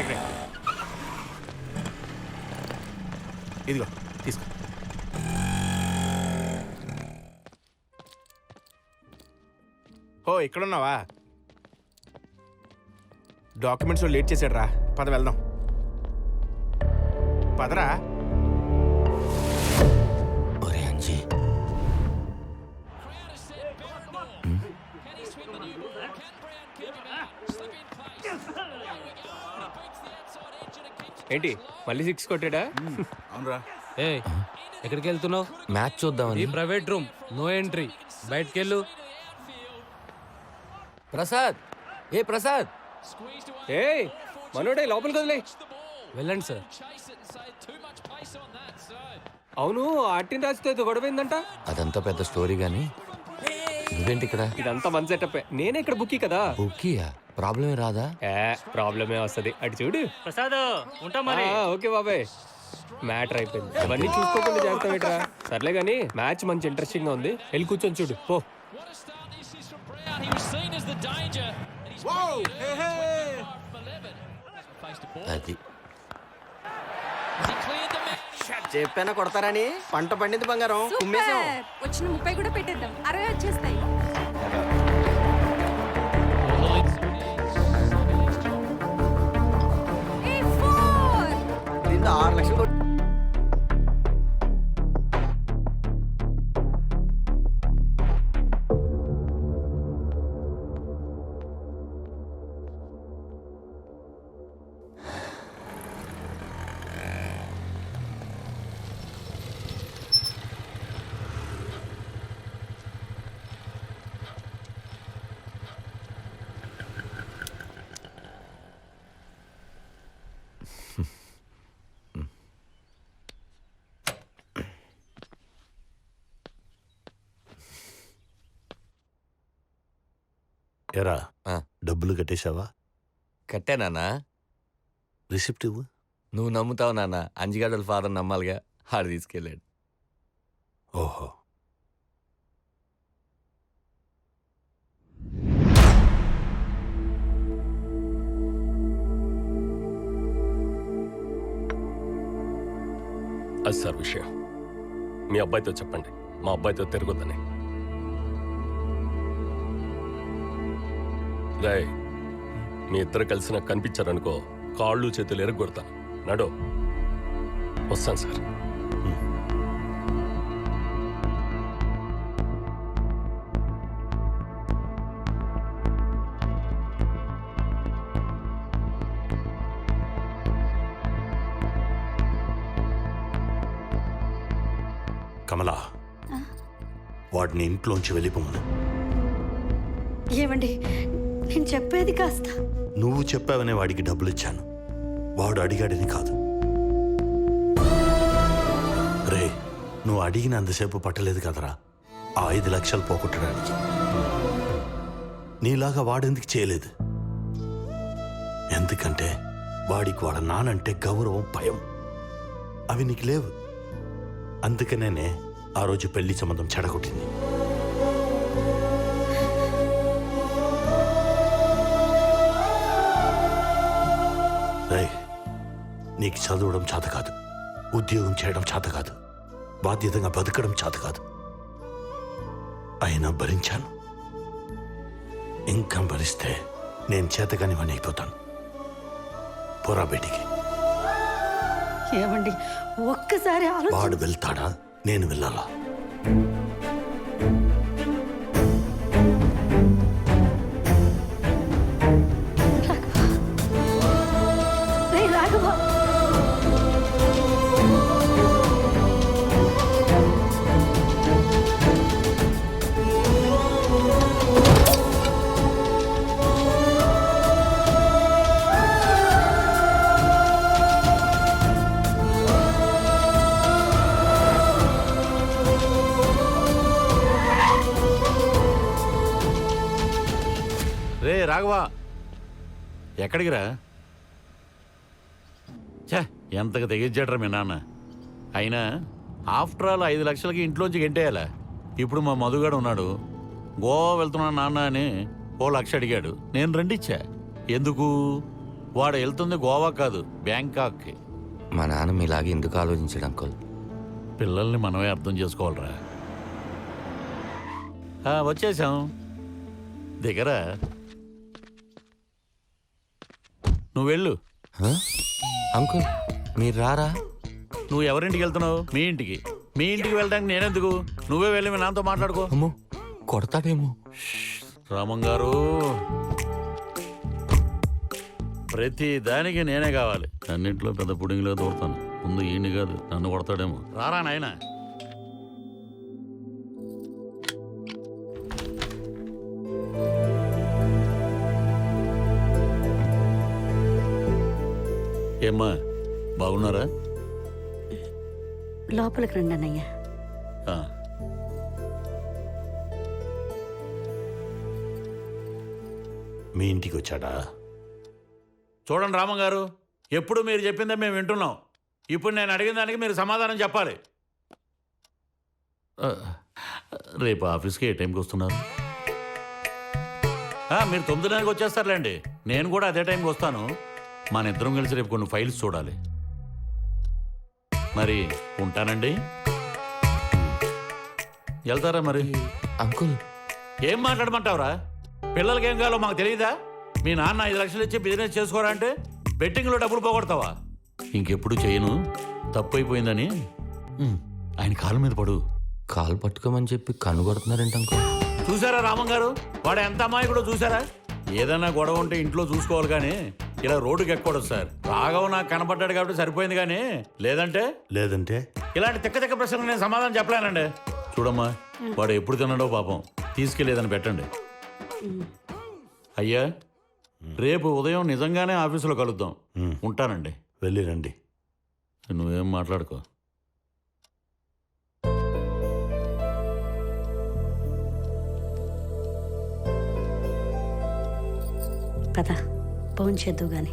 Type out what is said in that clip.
ఇక్కడ ఇదిగో తీసుకో. ఓ ఇక్కడున్నావా? డాక్యుమెంట్స్ లేట్ చేశాడు రా, పద వెళ్దాం. పదరా. ఒరే అంజీ, ఏంటి మళ్ళీ 6 కొట్టాడా? అవునరా. ఏయ్, ఎక్కడికి వెళ్తున్నావు? మ్యాచ్ చూద్దామని. ఈ ప్రైవేట్ రూమ్, నో ఎంట్రీ. బయటకెళ్ళు. ప్రసాద్, ఏ ప్రసాద్, ఏయ్ మనోడే లోపలికి వదిలే. వెళ్ళండి సార్. అవును, ఆర్టిన్ రాజుతో గొడవైందంట. అదంతా పెద్ద స్టోరీ గానీ నువ్వేంటి ఇక్కడ? ఇదంతా మన సెటప్. నేనే ఇక్కడ బుక్కి కదా. బుక్కియా? ప్రాబ్లమే రాదా? ప్రాబ్లమే వస్తుంది. అటు చూడు. ప్రసాద్, ఉంటా మరి. ఓకే బాబాయ్, మ్యాటర్ అయిపోయింది. అవన్నీ చూసుకోకుండా చేస్తామేట్రా. సర్లే గానీ మ్యాచ్ మంచి ఇంట్రెస్టింగ్ గా ఉంది. వెళ్ళి కూర్చొని చూడు పో. అది చెప్పానా కొడతారని. పంట పండింది బంగారం. కుమ్మేశాం. వచ్చిన 30 కూడా పెట్టేద్దాం, 60 వచ్చేస్తాయి. దీంతో 6 లక్షలు కొట్టు. ఎరా ఆ. డబ్బులు కట్టేశావా? కట్టే నాన్న. రిసిప్ట్ ఇవ్వు. నువ్వు నమ్ముతావు నాన్న, అంజిగాడుల ఫాదర్ నమ్మాలిగా. ఆడు తీసుకెళ్ళాడు. ఓహో, అది సార్ విషయం. మీ అబ్బాయితో చెప్పండి, మా అబ్బాయితో తిరగొద్దని. రాయ్, మీ ఇద్దరు కలిసి నాకు కనిపించారనుకో, కాళ్ళు చేతులు ఎరగొడతాను. నడో. వస్తాను సార్. కమలా, వాడిని ఇంట్లోంచి వెళ్ళిపోమను. ఏమండి, నేను చెప్పేది కాస్త. నువ్వు చెప్పావనే వాడికి డబ్బులు ఇచ్చాను, వాడు అడిగాడని కాదు. రే, నువ్వు అడిగినంతసేపు పట్టలేదు కదరా ఆ 5 లక్షలు పోగొట్టడానికి. నీలాగా వాడెందుకు చేయలేదు? ఎందుకంటే వాడికి వాడ నానంటే గౌరవం, భయం. అవి నీకు లేవు. అందుకనే ఆ రోజు పెళ్లి సంబంధం చెడగొట్టింది. రేయ్, నీకు చదవడం చేత కాదు, ఉద్యోగం చేయడం చేత కాదు, బాధ్యతగా బతకడం చేత కాదు. అయినా భరించాను. ఇంకా భరిస్తే నేను చేతగాని వాణ్ణి అయిపోతాను. పోరా బయటికి. ఏమండి, ఒక్కసారి వాడు వెళ్తాడా, నేను వెళ్ళాలా? రాఘవ, రే రాఘవా, ఎక్కడికి రా? ఛే, ఎంతగా తెగించాడ్రా మీ నాన్న. అయినా ఆఫ్టర్ ఆల్ 5 లక్షలకి ఇంట్లోంచి గెంటేయాలా? ఇప్పుడు మా మధుగాడు ఉన్నాడు, గోవా వెళ్తున్నా నాన్న అని 1 లక్ష అడిగాడు. నేను 2 ఇచ్చా. ఎందుకు? వాడు వెళ్తుంది గోవా కాదు బ్యాంకాక్కి. మా నాన్న మీలాగే ఎందుకు ఆలోచించాడు అంకుల్? పిల్లల్ని మనమే అర్థం చేసుకోవాలరా. వచ్చేసాం, దిగరా. నువ్వు వెళ్ళు. హ? అంకుల్ మీరు రారా? నువ్వు ఎవరింటికి వెళ్తున్నావు? మీ ఇంటికి. మీ ఇంటికి వెళ్ళడానికి నేనెందుకు? నువ్వే వెళ్ళి మీ నాన్నతో మాట్లాడుకో. అమ్మో కొడతాడేమో. రామం గారు, ప్రతి దానికి నేనే కావాలి. అన్నింటిలో పెద్ద పుడింగిలో దూరుతాను. ముందు ఈయన్ని కాదు నన్ను కొడతాడేమో. రారా నాయనా. ఏమ్మా బాగున్నారా? లోపలికి రండి అన్నయ్య. ఆ. మీ ఇంటికి వచ్చాడా? చూడండి రామం గారు, ఎప్పుడు మీరు చెప్పిందే మేము వింటున్నాం. ఇప్పుడు నేను అడిగిన దానికి మీరు సమాధానం చెప్పాలి. రేపు ఆఫీస్కి ఏ టైంకి వస్తున్నారు? మీరు 9:30కి వచ్చేస్తారులేండి. నేను కూడా అదే టైంకి వస్తాను. మన ఇద్దరం కలిసి రేపు కొన్ని ఫైల్స్ చూడాలి. మరి ఉంటానండి. వెళ్తారా మరి? అంకుల్ ఏం మాట్లాడమంటావురా? పిల్లలకి ఏం కావాలో మాకు తెలియదా? మీ నాన్న 5 లక్షలు ఇచ్చి బిజినెస్ చేసుకోరా అంటే బెట్టింగ్లో డబ్బులు పోగొడతావా? ఇంకెప్పుడు చేయను, తప్పు అయిపోయిందని. ఆయన కాలు మీద పడు. కాలు పట్టుకోమని చెప్పి కన్ను కొడుతున్నారంట అంకుల్. చూసారా రామం గారు, వాడు ఎంత అమాయకుడో చూసారా? ఏదైనా గొడవ ఉంటే ఇంట్లో చూసుకోవాలి కానీ ఇలా రోడ్డుకి ఎక్కకూడదు సార్. రాఘవ్ నాకు కనపడ్డాడు కాబట్టి సరిపోయింది కానీ లేదంటే ఇలాంటి తిక్క తిక్క ప్రశ్నలు నేను సమాధానం చెప్పలేనండి. చూడమ్మా, వాడు ఎప్పుడు తిన్నాడో పాపం, తీసుకెళ్ళేదని పెట్టండి. అయ్యా, రేపు ఉదయం నిజంగానే ఆఫీసులో కలుద్దాం. ఉంటానండి. వెళ్ళి రండి. నువ్వేం మాట్లాడుకో. పద ఫోన్ చేద్దు గాని.